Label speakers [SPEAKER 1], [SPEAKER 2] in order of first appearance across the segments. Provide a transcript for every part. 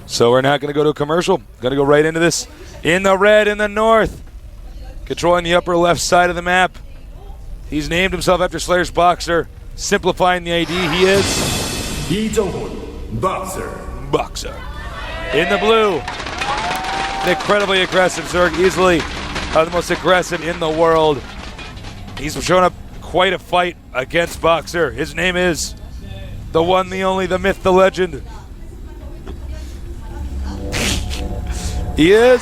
[SPEAKER 1] So we're not going to go to a commercial. Going to go right into this. In the red in the north. Controlling the upper left side of the map. He's named himself after Slayer's Boxer. Simplifying the ID, he is...
[SPEAKER 2] Lee Jong-un, Boxer.
[SPEAKER 1] Boxer. In the blue. An incredibly aggressive Zerg. Easily the most aggressive in the world. He's shown up quite a fight against Boxer. His name is the one, the only, the myth, the legend. He is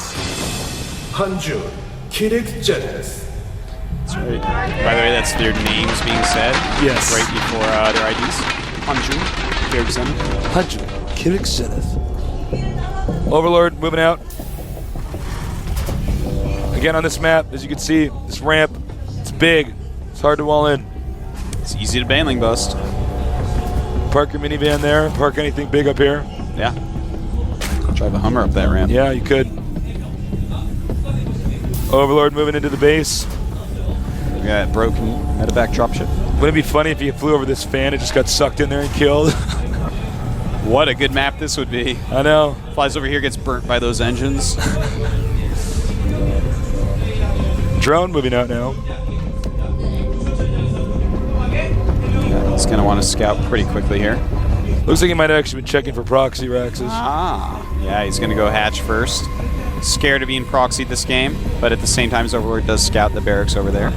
[SPEAKER 2] Hanjun, Kyrix Genesis.
[SPEAKER 3] That's right. By the way, that's their names being said.
[SPEAKER 1] Yes.
[SPEAKER 3] Right before their IDs. Hanjun, Ericsson.
[SPEAKER 1] Hanjun, Kyrix Genesis. Overlord moving out. Again on this map, as you can see, this ramp, it's big. It's hard to wall in.
[SPEAKER 3] It's easy to banling bust.
[SPEAKER 1] Park your minivan there. Park anything big up here.
[SPEAKER 3] Yeah. Drive a Hummer up that ramp.
[SPEAKER 1] Yeah, you could. Overlord moving into the base.
[SPEAKER 3] We got broken medevac dropship.
[SPEAKER 1] Wouldn't it be funny if you flew over this fan and just got sucked in there and killed?
[SPEAKER 3] What a good map this would be.
[SPEAKER 1] I know.
[SPEAKER 3] Flies over here, gets burnt by those engines.
[SPEAKER 1] Drone moving out now.
[SPEAKER 3] Yeah, he's going to want to scout pretty quickly here.
[SPEAKER 1] Looks like he might have actually been checking for proxy Raxes.
[SPEAKER 3] Yeah, he's going to go hatch first. Scared of being proxied this game, but at the same time, his Overlord does scout the barracks over there.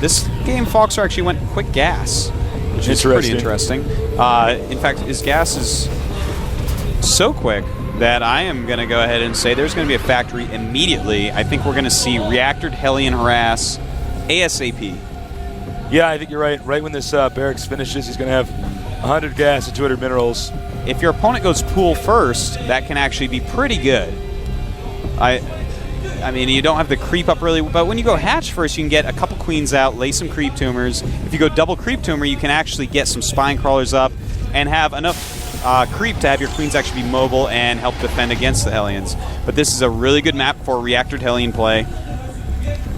[SPEAKER 3] This game, Foxer actually went quick gas, which is pretty interesting. In fact, his gas is so quick that I am going to go ahead and say there's going to be a factory immediately. I think we're going to see Reactored Hellion Harass ASAP.
[SPEAKER 1] Yeah, I think you're right. Right when this barracks finishes, he's going to have 100 gas and 200 minerals.
[SPEAKER 3] If your opponent goes pool first, that can actually be pretty good. I mean, you don't have the creep up really, but when you go hatch first, you can get a couple queens out, lay some creep tumors. If you go double creep tumor, you can actually get some spine crawlers up and have enough creep to have your queens actually be mobile and help defend against the Hellions. But this is a really good map for Reactored Hellion play.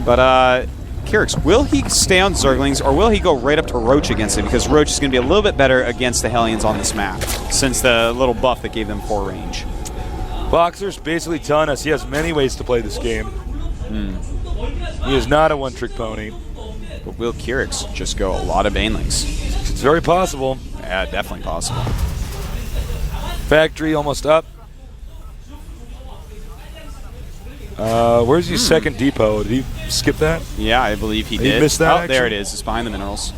[SPEAKER 3] But Kyrix, will he stay on Zerglings, or will he go right up to Roach against it? Because Roach is going to be a little bit better against the Hellions on this map, since the little buff that gave them 4 range.
[SPEAKER 1] Boxer's basically telling us he has many ways to play this game. He is not a one-trick pony.
[SPEAKER 3] But will Kyrix just go a lot of banelings?
[SPEAKER 1] It's very possible.
[SPEAKER 3] Yeah, definitely possible.
[SPEAKER 1] Factory almost up. Where's your second depot? Did he skip that?
[SPEAKER 3] Yeah, I believe he did.
[SPEAKER 1] He missed that,
[SPEAKER 3] Oh, there it is. It's behind the minerals.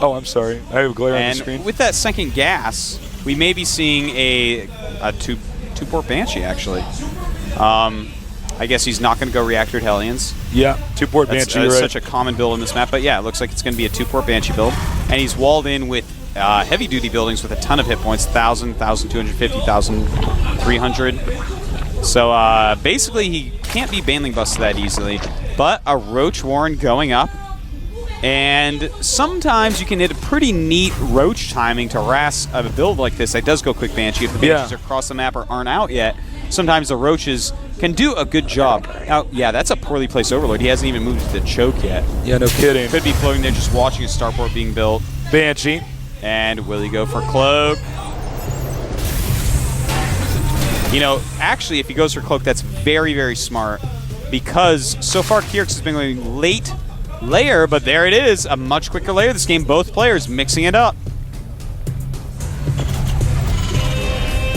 [SPEAKER 1] Oh, I'm sorry. I have a glare on the
[SPEAKER 3] And
[SPEAKER 1] screen.
[SPEAKER 3] with that second gas, we may be seeing a two-port Banshee, actually. I guess he's not going to go Reactored Hellions.
[SPEAKER 1] Yeah, 2-port Banshee.
[SPEAKER 3] That's
[SPEAKER 1] right.
[SPEAKER 3] such a common build in this map. But yeah, it looks like it's going to be a 2-port Banshee build. And he's walled in with heavy-duty buildings with a ton of hit points, 1,000, 1,250, 1,300. So basically, he can't be banling busted that easily. But a Roach Warren going up. And sometimes you can hit a pretty neat Roach timing to harass a build like this that does go quick Banshee. If the Banshees are across the map or aren't out yet, sometimes the Roaches can do a good job. Now, yeah, that's a poorly placed Overlord. He hasn't even moved to the choke yet.
[SPEAKER 1] Yeah, no kidding.
[SPEAKER 3] Could be floating there just watching a starport being built.
[SPEAKER 1] Banshee.
[SPEAKER 3] And will he go for Cloak? You know, actually, if he goes for Cloak, that's very, very smart. Because so far, Kyrix has been going late layer, but there it is. A much quicker layer this game. Both players mixing it up.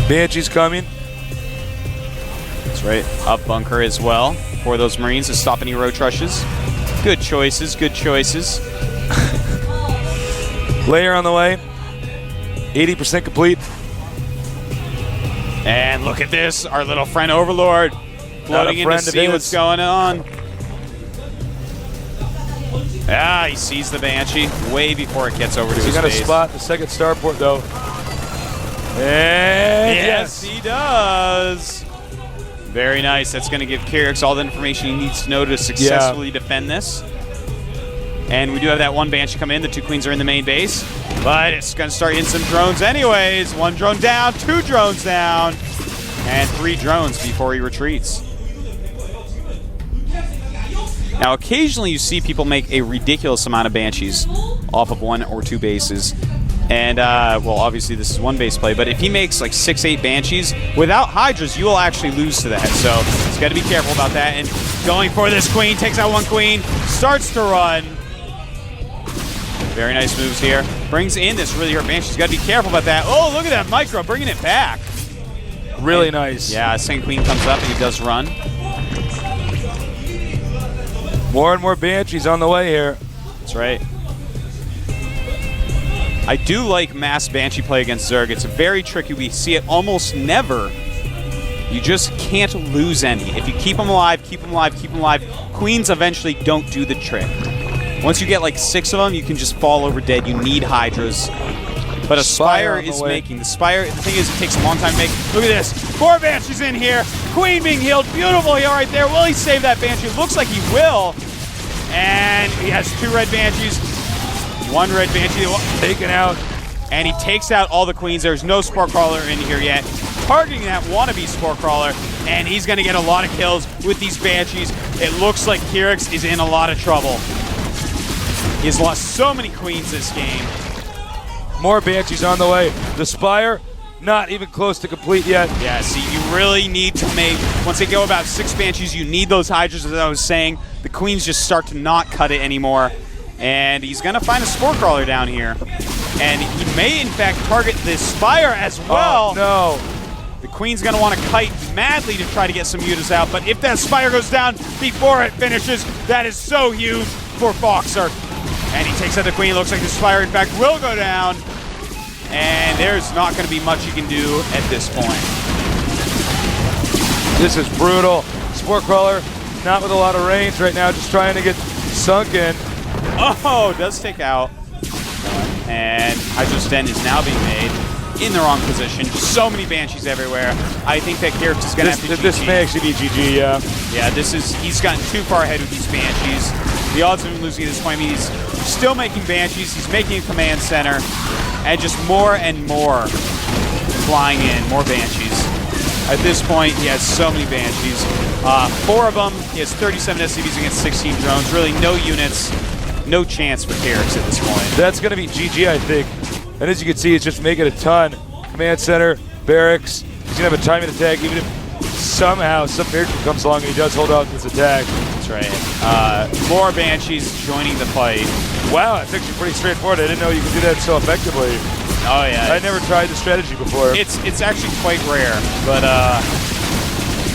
[SPEAKER 1] Banshee's coming.
[SPEAKER 3] That's right. Up bunker as well for those Marines to stop any roach rushes. Good choices, good choices.
[SPEAKER 1] Layer on the way. 80% complete.
[SPEAKER 3] And look at this. Our little friend Overlord floating in to see what's going on. Ah, he sees the Banshee way before it gets over to his
[SPEAKER 1] He's got to
[SPEAKER 3] base.
[SPEAKER 1] spot the second starport, though. And
[SPEAKER 3] yes, he does. Very nice. That's going to give Kyrix all the information he needs to know to successfully defend this. And we do have that one Banshee come in. The 2 queens are in the main base. But it's going to start hitting some drones anyways. 1 drone down, 2 drones down, and 3 drones before he retreats. Now, occasionally you see people make a ridiculous amount of Banshees off of 1 or 2 bases. And, well, obviously this is one base play, but if he makes like 6-8 Banshees, without Hydras, you will actually lose to that. So he's got to be careful about that. And going for this queen, takes out one queen, starts to run. Very nice moves here. Brings in this really hurt Banshee. He's got to be careful about that. Oh, look at that micro, bringing it back.
[SPEAKER 1] Really nice.
[SPEAKER 3] Yeah, second queen comes up and he does run.
[SPEAKER 1] More and more Banshees on the way here.
[SPEAKER 3] That's right. I do like mass Banshee play against Zerg. It's very tricky. We see it almost never. You just can't lose any. If you keep them alive, keep them alive, keep them alive, queens eventually don't do the trick. Once you get like 6 of them, you can just fall over dead. You need Hydras. But a Spire is making. The Spire, the thing is, it takes a long time to make. Look at this. 4 Banshees in here. Queen being healed. Beautiful heal right there. Will he save that Banshee? Looks like he will. And he has 2 red Banshees. 1 red Banshee taken out. And he takes out all the queens. There's no Spore Crawler in here yet. Targeting that wannabe Spore Crawler. And he's going to get a lot of kills with these Banshees. It looks like Kyrix is in a lot of trouble. He's lost so many queens this game.
[SPEAKER 1] More Banshees on the way. The Spire, not even close to complete yet.
[SPEAKER 3] Yeah, see, you really need to make, once they go about 6 Banshees, you need those Hydras, as I was saying. The queens just start to not cut it anymore. And he's going to find a Spore Crawler down here. And he may, in fact, target this Spire as well.
[SPEAKER 1] Oh, no.
[SPEAKER 3] The queen's going to want to kite madly to try to get some mutas out. But if that Spire goes down before it finishes, that is so huge for Boxer. And he takes out the queen. Looks like the Spire, in fact, will go down. And there's not going to be much you can do at this point.
[SPEAKER 1] This is brutal. Spore Crawler, not with a lot of range right now, just trying to get sunk in.
[SPEAKER 3] Oh, does take out. And Hydra's Den is now being made in the wrong position. So many Banshees everywhere. I think that Kyrix is going to have to GG.
[SPEAKER 1] This may actually be GG, yeah.
[SPEAKER 3] Yeah, he's gotten too far ahead with these Banshees. The odds of him losing at this point, I mean, he's still making Banshees. He's making a command center. And just more and more flying in, more Banshees. At this point, he has so many Banshees. 4 of them. He has 37 SCVs against 16 drones. Really no units. No chance for Kyrix at this point.
[SPEAKER 1] That's going to be GG, I think. And as you can see, he's just making a ton. Command center, barracks. He's going to have a timing attack, even if somehow some miracle comes along and he does hold out this attack.
[SPEAKER 3] That's right. More Banshees joining the fight.
[SPEAKER 1] Wow, that's actually pretty straightforward. I didn't know you could do that so effectively.
[SPEAKER 3] Oh, yeah.
[SPEAKER 1] I never tried the strategy before.
[SPEAKER 3] It's actually quite rare, but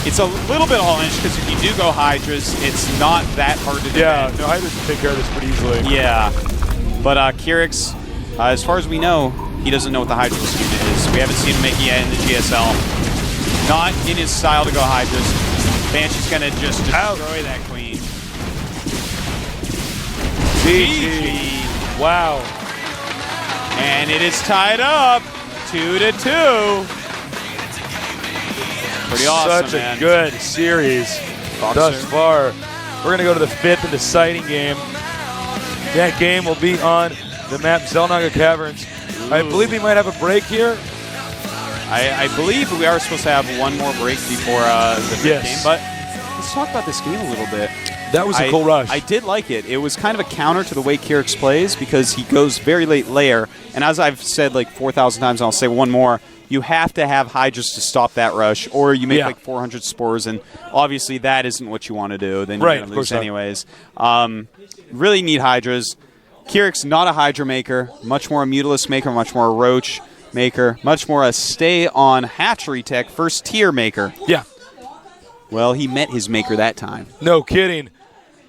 [SPEAKER 3] it's a little bit all-in because if you do go Hydras, it's not that hard to defend.
[SPEAKER 1] Yeah, no, Hydras can take care of this pretty easily.
[SPEAKER 3] Yeah, but Kyrix, as far as we know, he doesn't know what the Hydras unit is. We haven't seen him make it yet in the GSL. Not in his style to go Hydras. Banshee's going to just destroy that queen.
[SPEAKER 1] GG. Wow.
[SPEAKER 3] And it is tied up 2-2. Pretty awesome,
[SPEAKER 1] Such
[SPEAKER 3] man.
[SPEAKER 1] a good series thus far. We're going to go to the 5th and deciding game. That game will be on the map Zelnaga Caverns. Ooh. I believe we might have a break here.
[SPEAKER 3] I believe we are supposed to have one more break before the 5th game, but let's talk about this game a little bit.
[SPEAKER 1] That was a cool rush.
[SPEAKER 3] I did like it. It was kind of a counter to the way Kyrix plays because he goes very late layer. And as I've said like 4,000 times, and I'll say one more, you have to have Hydras to stop that rush, or you make like 400 spores, and obviously that isn't what you want to do. Then you're going to lose anyways. Really need Hydras. Kyrix, not a Hydra maker, much more a Mutilus maker, much more a Roach maker, much more a stay on hatchery tech, first tier maker.
[SPEAKER 1] Yeah.
[SPEAKER 3] Well, he met his maker that time.
[SPEAKER 1] No kidding.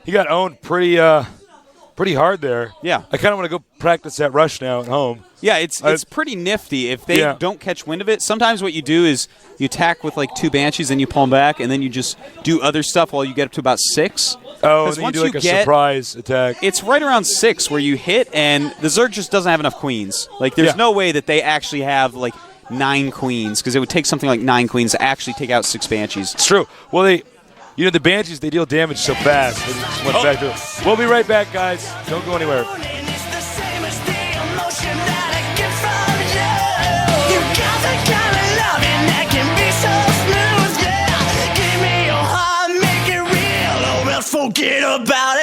[SPEAKER 1] He got owned pretty hard there.
[SPEAKER 3] Yeah.
[SPEAKER 1] I kind of want to go practice that rush now at home.
[SPEAKER 3] Yeah, it's pretty nifty. If they don't catch wind of it, sometimes what you do is you attack with like 2 Banshees, then you pull them back, and then you just do other stuff while you get up to about 6.
[SPEAKER 1] Oh, and then you do like a surprise attack.
[SPEAKER 3] It's right around 6 where you hit, and the Zerg just doesn't have enough queens. Like, there's no way that they actually have like 9 queens, because it would take something like 9 queens to actually take out 6 Banshees.
[SPEAKER 1] It's true. Well, the Banshees, they deal damage so fast. They just went back to it. We'll be right back, guys. Don't go anywhere.
[SPEAKER 4] Forget about